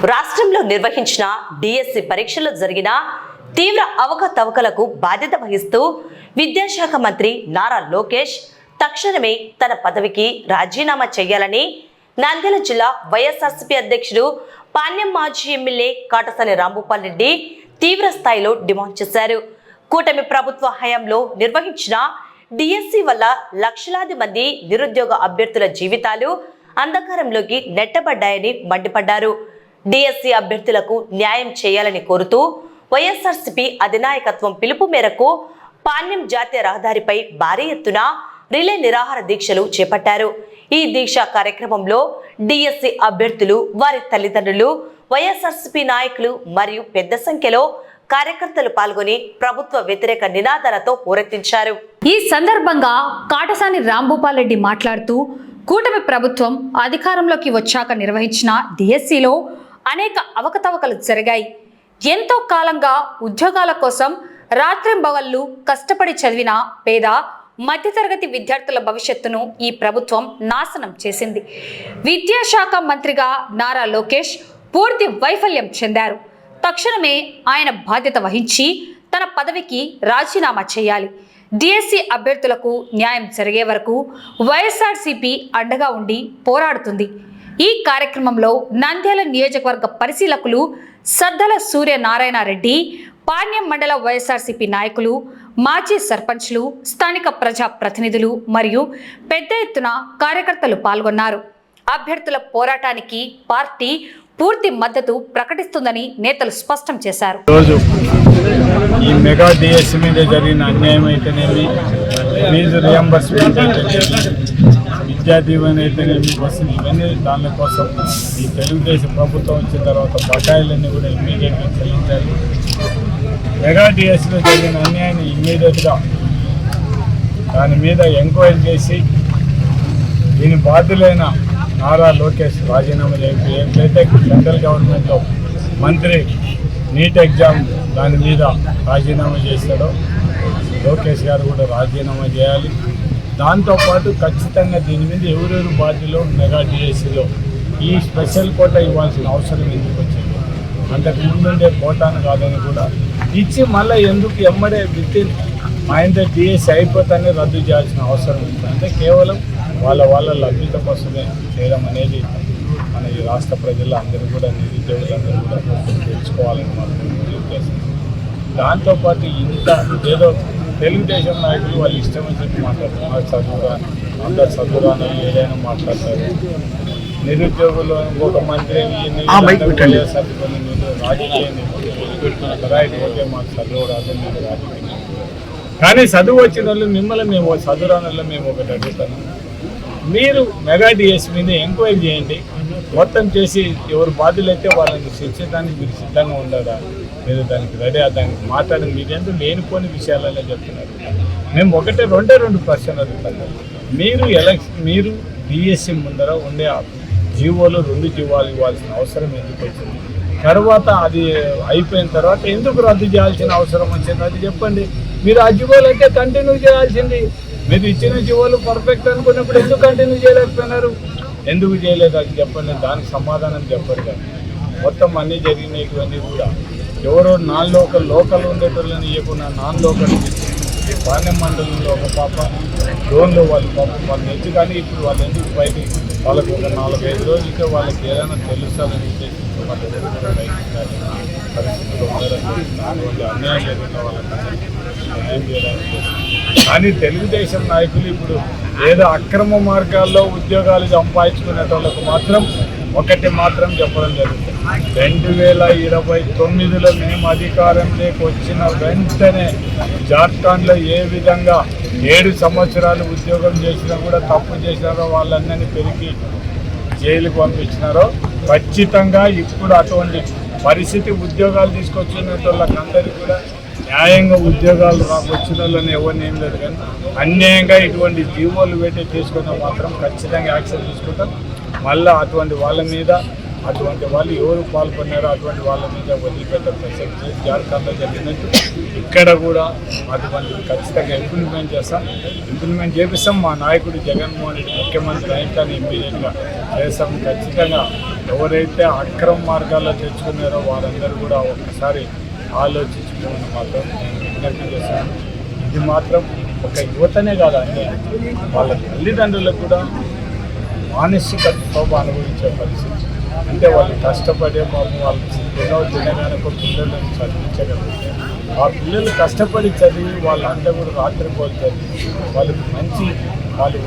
రాష్ట్రంలో నిర్వహించిన డిఎస్సి పరీక్షల్లో జరిగిన తీవ్ర అవకతవకలకు బాధ్యత వహిస్తూ విద్యాశాఖ మంత్రి నారా లోకేష్ తక్షణమే తన పదవికి రాజీనామా చేయాలని నంద్యాల జిల్లా వైఎస్ఆర్సీపీ అధ్యక్షుడు పాణ్యం మాజీ ఎమ్మెల్యే కాటసాని రాంభూపాల్ రెడ్డి తీవ్ర స్థాయిలో డిమాండ్ చేశారు. కూటమి ప్రభుత్వ హయాంలో నిర్వహించిన డిఎస్సి వల్ల లక్షలాది మంది నిరుద్యోగ అభ్యర్థుల జీవితాలు అంధకారంలోకి నెట్టబడ్డాయని మండిపడ్డారు. డిఎస్సి అభ్యర్థులకు న్యాయం చేయాలని కోరుతూ వైఎస్ఆర్సీపీ అధినాయకత్వం పిలుపు మేరకు పాణ్యం జాతీయ రహదారిపై భారీ ఎత్తున రిలే నిరాహార దీక్షలు చేపట్టారు. ఈ దీక్ష కార్యక్రమంలో డిఎస్సి అభ్యర్థులు, వారి తల్లిదండ్రులు, వైఎస్ఆర్సీపీ నాయకులు మరియు పెద్ద సంఖ్యలో కార్యకర్తలు పాల్గొని ప్రభుత్వ వ్యతిరేక నినాదాలతో హోరెత్తించారు. ఈ సందర్భంగా కాటసాని రాంభూపాల్ రెడ్డి మాట్లాడుతూ కూటమి ప్రభుత్వం అధికారంలోకి వచ్చాక నిర్వహించిన డిఎస్సిలో అనేక అవకతవకలు జరిగాయి. ఎంతో కాలంగా ఉద్యోగాల కోసం రాత్రింబవళ్లు కష్టపడి చదివిన పేద మధ్యతరగతి విద్యార్థుల భవిష్యత్తును ఈ ప్రభుత్వం నాశనం చేసింది. విద్యాశాఖ మంత్రిగా నారా లోకేష్ పూర్తి వైఫల్యం చెందారు. తక్షణమే ఆయన బాధ్యత వహించి తన పదవికి రాజీనామా చేయాలి. డిఎస్సి అభ్యర్థులకు న్యాయం జరిగే వరకు వైఎస్ఆర్సీపీ అండగా ఉండి పోరాడుతుంది. ఈ కార్యక్రమంలో నంద్యాల నియోజకవర్గ పరిశీలకులు సద్దల సూర్యనారాయణ రెడ్డి, పాణ్యం మండల వైఎస్ఆర్సీపీ నాయకులు, మాజీ సర్పంచ్లు, స్థానిక ప్రజా ప్రతినిధులు మరియు పెద్ద ఎత్తున కార్యకర్తలు పాల్గొన్నారు. అభ్యర్థుల పోరాటానికి పార్టీ పూర్తి మద్దతు ప్రకటిస్తుందని నేతలు స్పష్టం చేశారు. ఈ మెగా డిఎస్సి మీద జరిగిన అన్యాయం అయితేనేమి, ఫీజు రియంబర్స్మెంట్ అయితేనేమి, విద్యా దీవెన అయితేనేమి, బస్సులు, ఇవన్నీ దానికోసం ఈ తెలుగుదేశం ప్రభుత్వం వచ్చిన తర్వాత బకాయిలన్నీ కూడా ఇమ్మీడియట్గా చెల్లించాలి. మెగా డిఎస్సిలో జరిగిన అన్యాయాన్ని ఇమ్మీడియట్గా దాని మీద ఎంక్వైరీ చేసి దీని బాధ్యులైన నారా లోకేష్ రాజీనామా చేసి, ఎట్లయితే సెంట్రల్ గవర్నమెంట్లో మంత్రి నీట్ ఎగ్జామ్ దాని మీద రాజీనామా చేశాడో లోకేష్ గారు కూడా రాజీనామా చేయాలి. దాంతోపాటు ఖచ్చితంగా దీని మీద ఎవరెవరు బాధ్యులో మెగా డిఎస్సిలో ఈ స్పెషల్ కోటా ఇవ్వాల్సిన అవసరం ఎందుకు వచ్చింది, అంతకు ముందుండే కోటాను కాదని కూడా ఇచ్చి మళ్ళీ ఎందుకు ఎమ్మడే వితిన్ ఆయన డిఎస్సి అయిపోతానే రద్దు చేయాల్సిన అవసరం ఉంది. అంటే కేవలం వాళ్ళ లభ్యత కోసమే చేయడం అనేది మన ఈ రాష్ట్ర ప్రజలు అందరూ కూడా, నిరుద్యోగులందరూ కూడా తెలుసుకోవాలని మాత్రం ఉద్దేశం. దాంతోపాటు ఇంత ఏదో తెలుగుదేశం నాయకులు వాళ్ళు ఇష్టం అని చెప్పి మాట్లాడుతున్నారు. అందరు చదువురాని ఏదైనా మాట్లాడతారు. నిరుద్యోగులు ఒక మంత్రి సర్దుకొని మీరు రాజకీయం రైట్, ఓకే, మాకు చదువు రాదు, మీరు రాజకీయం. కానీ చదువు వచ్చిన వాళ్ళు మిమ్మల్ని మేము చదువురాని వాళ్ళు మేము ఒకటి అడుగుతాను, మీరు మెగా డిఎస్సి మీద ఎంక్వైరీ చేయండి. మొత్తం చేసి ఎవరు బాధ్యులైతే వాళ్ళని శిక్షించడానికి మీరు సిద్ధంగా ఉండరా, మీరు దానికి రెడీ, దానికి మాట్లాడండి. మీరు ఎందుకు లేనిపోని విషయాలనే చెప్తున్నారు. మేము రెండు ప్రశ్నలు అడుగుతాము. మీరు డిఎస్సి ముందర ఉండే జీవోలు 2 జీవోలు ఇవ్వాల్సిన అవసరం ఎందుకు వచ్చింది? తర్వాత అది అయిపోయిన తర్వాత ఎందుకు రద్దు చేయాల్సిన అవసరం వచ్చింది అది చెప్పండి. మీరు ఆ జీవోలు అయితే కంటిన్యూ చేయాల్సింది. మీరు ఇచ్చిన జీవోలు పర్ఫెక్ట్ అనుకున్నప్పుడు ఎందుకు కంటిన్యూ చేయలేకపోయినారు? ఎందుకు చేయలేదు అది చెప్పండి. దానికి సమాధానం చెప్పరు. కానీ మొత్తం అన్నీ జరిగినవన్నీ కూడా ఎవరో లోకల్ ఉండేటోళ్ళని ఇవ్వకుండా లోకల్ పాణ్యం మండలంలో ఒక పాప లోన్లో వాళ్ళు తెచ్చు. కానీ ఇప్పుడు వాళ్ళు ఎందుకు బయటికి వాళ్ళకు ఒక 4-5 రోజులకే వాళ్ళకి ఏదైనా తెలుస్తారని ఉద్దేశించి వాళ్ళు పరిస్థితులు ఉన్నారని దానివల్ల అన్యాయం జరిగిన వాళ్ళకి ఏం చేయడానికి. కానీ తెలుగుదేశం నాయకులు ఇప్పుడు ఏదో అక్రమ మార్గాల్లో ఉద్యోగాలు సంపాదించుకునేటోళ్ళకు మాత్రం ఒకటి మాత్రం చెప్పడం జరుగుతుంది. 2029లో మేము అధికారంలోకి వచ్చిన వెంటనే జార్ఖండ్లో ఏ విధంగా 7 సంవత్సరాలు ఉద్యోగం చేసినా కూడా తప్పు చేసినారో వాళ్ళందరినీ పెరిగి జైలుకు పంపించినారో ఖచ్చితంగా ఇప్పుడు అటువంటి పరిస్థితి ఉద్యోగాలు తీసుకొచ్చిన వాళ్ళకందరికీ కూడా న్యాయంగా ఉద్యోగాలు వచ్చిన వాళ్ళని ఎవరిని ఏం లేదు. కానీ అన్యాయంగా ఇటువంటి జీవోలు పెట్టి తీసుకున్న మాత్రం ఖచ్చితంగా యాక్షన్ తీసుకుంటాం. మళ్ళీ అటువంటి వాళ్ళ మీద అటువంటి వాళ్ళు ఎవరు పాల్గొన్నారో అటువంటి వాళ్ళ మీద వదిలిపెట్టే ప్రసక్తి జార్ఖండ్లో జరిగినట్టు ఇక్కడ కూడా అటువంటి ఖచ్చితంగా ఇంప్లిమెంట్ చేపిస్తాం. మా నాయకుడు జగన్మోహన్ రెడ్డి ముఖ్యమంత్రి అయిన ఇమ్మీడియట్గా చేస్తాం. ఖచ్చితంగా ఎవరైతే అక్రమ మార్గాల్లో తెచ్చుకున్నారో వారందరూ కూడా ఒక్కసారి ఆలోచించుకోమని మాత్రం నేను విజ్ఞప్తి చేశాను. ఇది మాత్రం ఒక యువతనే కాదు, అన్నీ వాళ్ళ తల్లిదండ్రులకు కూడా మానసిక క్షోభ అనుభవించే పరిస్థితి. అంటే వాళ్ళు కష్టపడే పాపం వాళ్ళు తినగానే ఒక పిల్లలను చదివించగలిగితే ఆ పిల్లలు కష్టపడి చదివి వాళ్ళంతా కూడా రాత్రిపోలు చదివి వాళ్ళ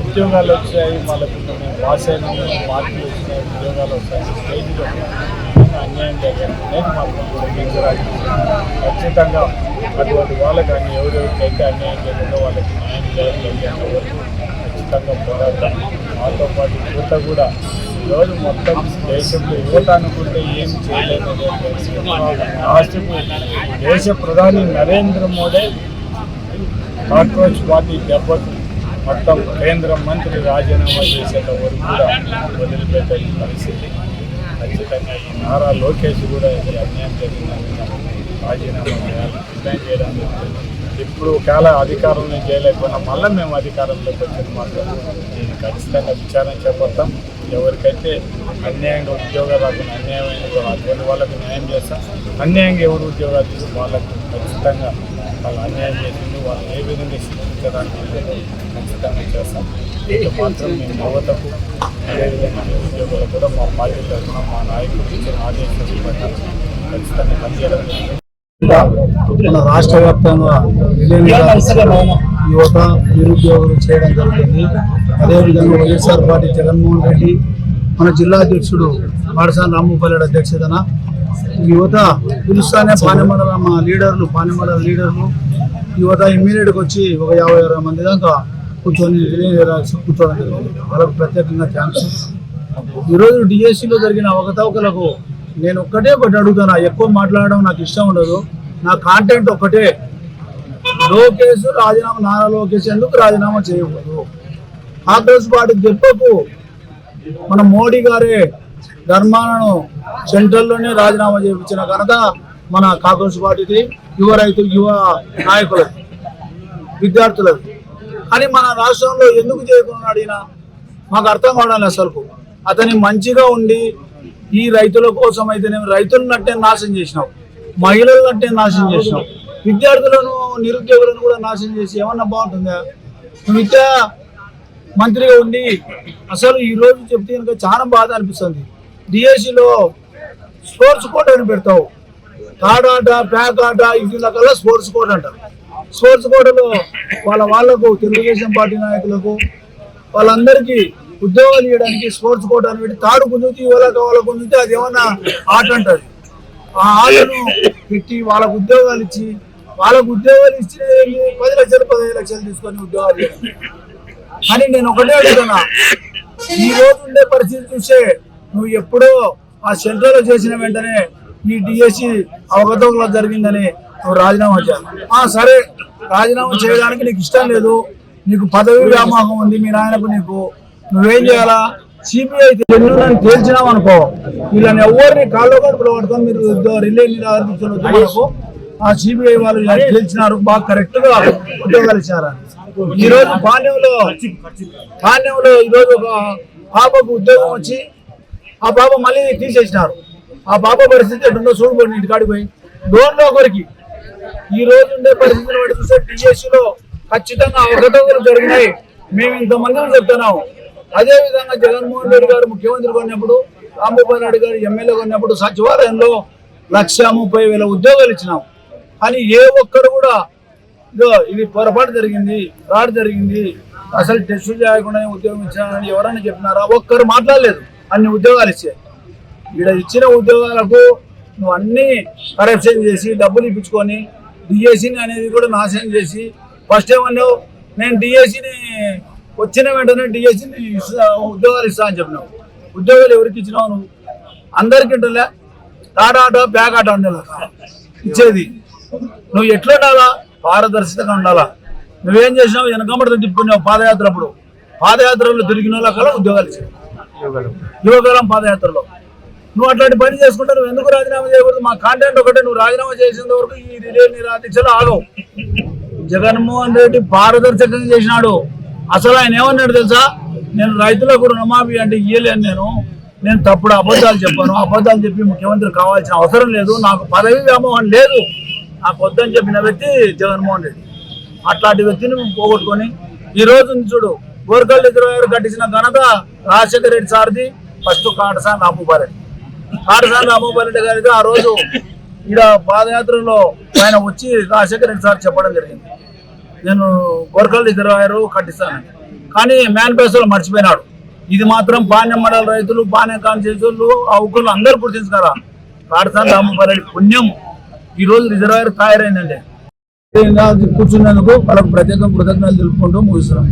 ఉద్యోగాలు వచ్చాయి, వాళ్ళకు పాస్ అయిన మార్కులు వచ్చినాయి, ఉద్యోగాలు వస్తాయి, స్టేజ్లో అన్యాయం జరిగింది అనేది మాత్రం కూడా ఖచ్చితంగా అటువంటి వాళ్ళకి ఎవరెవరికైతే అన్యాయం జరిగిందో వాళ్ళకి న్యాయం చేయాలి వరకు ఖచ్చితంగా పోరాడతాం. వాళ్ళతో పాటు యువత కూడా ఈరోజు మొత్తం దేశంలో యువత అనుకుంటే ఏం చేయలేదనే రాష్ట్రపు దేశ ప్రధాని నరేంద్ర మోడీ కాక్రోచ్ పార్టీ దెబ్బకు మొత్తం కేంద్ర మంత్రి రాజీనామా చేసేంత వరకు కూడా వదిలిపెట్టే పరిస్థితి. ఖచ్చితంగా ఈ నారా లోకేష్ కూడా ఇది అన్యాయం జరిగిందని రాజీనామా చేయాలి, రిజైన్ చేయడం. ఇప్పుడు కాల అధికారంలో చేయలేకపోయినా మళ్ళీ మేము అధికారంలోకి వచ్చిన మాత్రం నేను ఖచ్చితంగా విచారణ చేపడతాం. ఎవరికైతే అన్యాయంగా ఉద్యోగాలు రాకుండా అన్యాయమైన అటువంటి వాళ్ళకు న్యాయం చేస్తాం. అన్యాయంగా ఎవరు ఉద్యోగాలు తీసి వాళ్ళకు ఖచ్చితంగా వాళ్ళు అన్యాయం చేసింది వాళ్ళు ఏ విధంగా శిక్షించడానికి ఖచ్చితంగా చేస్తాం. ఇది మాత్రం మేము యువతకు అదేవిధంగా ఉద్యోగులు కూడా మా పార్టీ తరఫున మా నాయకులు ఇచ్చిన ఆదేశాలు బట్టి ఖచ్చితంగా పనిచేయడం. మన రాష్ట్ర వ్యాప్తంగా యువత నిరుద్యోగులు చేయడం జరుగుతుంది. అదేవిధంగా వైఎస్ఆర్ పార్టీ జగన్మోహన్ రెడ్డి మన జిల్లా అధ్యక్షుడు పాఠశాల రాంభూపాల్ అధ్యక్షతన యువత పిలుస్తానే పానెమండల లీడర్లు యువత ఇమ్మీడియట్గా వచ్చి ఒక 50-60 మంది దాకా కూర్చొని కూర్చోవడం జరిగింది. వాళ్ళకు ప్రత్యేకంగా థ్యాంక్స్. ఈరోజు డిఎస్సిలో జరిగిన అవకతవకలకు నేను ఒకటి అడుగుతాను. ఎక్కువ మాట్లాడడం నాకు ఇష్టం ఉండదు. నా కాంటెంట్ ఒకటే, లోకేష్ రాజీనామా, నారా లోకేష్ ఎందుకు రాజీనామా చేయకూడదు? కాంగ్రెస్ పార్టీ దెబ్బకు మన మోడీ గారే ధర్మాలను సెంట్రల్లోనే రాజీనామా చేయించిన ఘనత మన కాంగ్రెస్ పార్టీది, యువ నాయకులది, విద్యార్థులది. కానీ మన రాష్ట్రంలో ఎందుకు చేయకున్నాడు ఈయన మాకు అర్థం కావడం అసలు. అతని మంచిగా ఉండి ఈ రైతుల కోసం అయితేనేమి రైతులనట్టే నాశనం చేసినావు, మహిళలనట్టే నాశనం చేసినావు, విద్యార్థులను నిరుద్యోగులను కూడా నాశనం చేసి ఏమన్నా బాగుంటుందా? విద్యా మంత్రిగా ఉండి అసలు ఈరోజు చెప్తే కనుక చాలా బాధ అనిపిస్తుంది. డిఎస్సిలో స్పోర్ట్స్ కోట అని పెడతావు, తాడాట ప్యాక్ ఆట ఇట్లా కల్లా స్పోర్ట్స్ కోట అంటారు. స్పోర్ట్స్ కోటలో వాళ్ళకు తెలుగుదేశం పార్టీ నాయకులకు వాళ్ళందరికీ ఉద్యోగాలు ఇవ్వడానికి స్పోర్ట్స్ కోట అని పెట్టి తాడు గుంజుతీ వాళ్ళ గుంజుతే అది ఏమన్నా ఆట అంటారు. ఆ ఆటను పెట్టి వాళ్ళకు ఉద్యోగాలు ఇచ్చి 10 లక్షలు 15 లక్షలు తీసుకొని ఉద్యోగాలు ఇవ్వడం. అని నేను ఒకటే అడుగుతున్నా, ఈ రోజు ఉండే పరిస్థితి చూస్తే నువ్వు ఎప్పుడో ఆ సెంట్రల్ చేసిన వెంటనే ఈ డిఎస్సి అవకతవకలో జరిగిందని నువ్వు రాజీనామా చేయాలి. సరే, రాజీనామా చేయడానికి నీకు ఇష్టం లేదు, నీకు పదవి వ్యామోహం ఉంది మీ నాయనకు, నువ్వేం చేయాలా? సిబిఐ తేల్చినావు అనుకో, వీళ్ళని ఎవరిని కాళ్ళు కడుపులో పట్టుకొని మీరు రిలే నిరాకరించవచ్చు. ఆ సిబిఐ వాళ్ళు తేల్చినారు, బాగా కరెక్ట్ గా ఉద్యోగాలు ఇచ్చారా. ఈ రోజు పాణ్యంలో ఈరోజు ఒక పాపకు ఉద్యోగం వచ్చి ఆ పాప మళ్ళీ తీసేసినారు. ఆ పాప పరిస్థితి ఎటుందో చూడుకోండి, ఇంటికాడికి పోయి లోన్లో ఒకరికి. ఈ రోజు ఉండే పరిస్థితిని బట్టి చూస్తే డిఎస్సిలో ఖచ్చితంగా అవకతవకలు జరిగినాయి. మేము ఇంతమందిని చెప్తున్నాము. అదేవిధంగా జగన్మోహన్ రెడ్డి గారు ముఖ్యమంత్రి కొన్నప్పుడు, రాంభూపాల్ రెడ్డి గారు ఎమ్మెల్యే కొన్నప్పుడు సచివాలయంలో 1,30,000 ఉద్యోగాలు ఇచ్చినాం. కానీ ఏ ఒక్కరు కూడా ఇది పొరపాటు జరిగింది, ఫ్రాడ్ జరిగింది, అసలు టెస్ట్ చేయకుండా ఉద్యోగం ఇచ్చానని ఎవరైనా చెప్పినారా? ఒక్కరు మాట్లాడలేదు. అన్ని ఉద్యోగాలు ఇచ్చాయి. ఇక్కడ ఇచ్చిన ఉద్యోగాలకు నువ్వు అన్ని కరప్షన్ చేసి డబ్బులు ఇప్పించుకొని డిఎస్సిని అనేది కూడా నాశనం చేసి ఫస్ట్ ఏమన్నావు, నేను డిఎస్సిని వచ్చిన వెంటనే డిఎస్సిని ఉద్యోగాలు ఇస్తా అని చెప్పినావు. ఉద్యోగాలు ఎవరికి ఇచ్చినావు? నువ్వు అందరికి ఉంటుందా? తాడాట బ్యాగ్ ఆట ఉండాలా ఇచ్చేది. నువ్వు ఎట్లా ఉండాలా? పారదర్శకంగా ఉండాలా. నువ్వేం చేసినావు? వెనకమ్మడితో తిప్పుకున్నావు. పాదయాత్రలో తిరిగిన వాళ్ళ కల్లా ఉద్యోగాలు ఇచ్చావు. యువగలం పాదయాత్రలో నువ్వు అట్లాంటి పని చేసుకుంటే నువ్వు ఎందుకు రాజీనామా చేయకూడదు? మా కాంటెంట్ ఒకటే, నువ్వు రాజీనామా చేసేంత వరకు ఈ రిలే నిరాదీక్షలు ఆగవు. జగన్మోహన్ రెడ్డి పారదర్శకంగా చేసినాడు. అసలు ఆయన ఏమన్నాడు తెలుసా? నేను రైతులకు రుణమాఫీ అంటే ఇయ్యలేను, నేను తప్పుడు అబద్ధాలు చెప్పాను, అబద్ధాలు చెప్పి ముఖ్యమంత్రి కావాల్సిన అవసరం లేదు, నాకు పదవి వ్యామోహం లేదు, నాకు వద్దని చెప్పిన వ్యక్తి జగన్మోహన్ రెడ్డి. అట్లాంటి వ్యక్తిని పోగొట్టుకొని ఈ రోజు చూడు, గోర్కల్ రిజర్వాయర్ కట్టించిన ఘనత రాజశేఖర రెడ్డి సార్ది, ఫస్ట్ కాటసాని రాంభూపాలరెడ్డి. కాటసాని రాంభూపాలరెడ్డి గారికి ఆ రోజు ఈడ పాదయాత్రలో ఆయన వచ్చి రాజశేఖర రెడ్డి సార్ చెప్పడం జరిగింది, నేను గోర్కల్ రిజర్వాయర్ కట్టిస్తానని. కానీ మేనిఫెస్టోలో మర్చిపోయినాడు. ఇది మాత్రం పాణ్యం మండల రైతులు, పాణ్యం కాన్స్టిట్యూన్సీలు, ఆ ఉక్కులు అందరూ గుర్తించుతారా? కాటసాని రాంభూపాలరెడ్డి పుణ్యం ఈ రోజు రిజర్వాయర్ తయారైందంటే. కూర్చున్నందుకు వాళ్ళకు ప్రత్యేకంగా కృతజ్ఞతలు తెలుపుకుంటూ ముగిస్తున్నాం.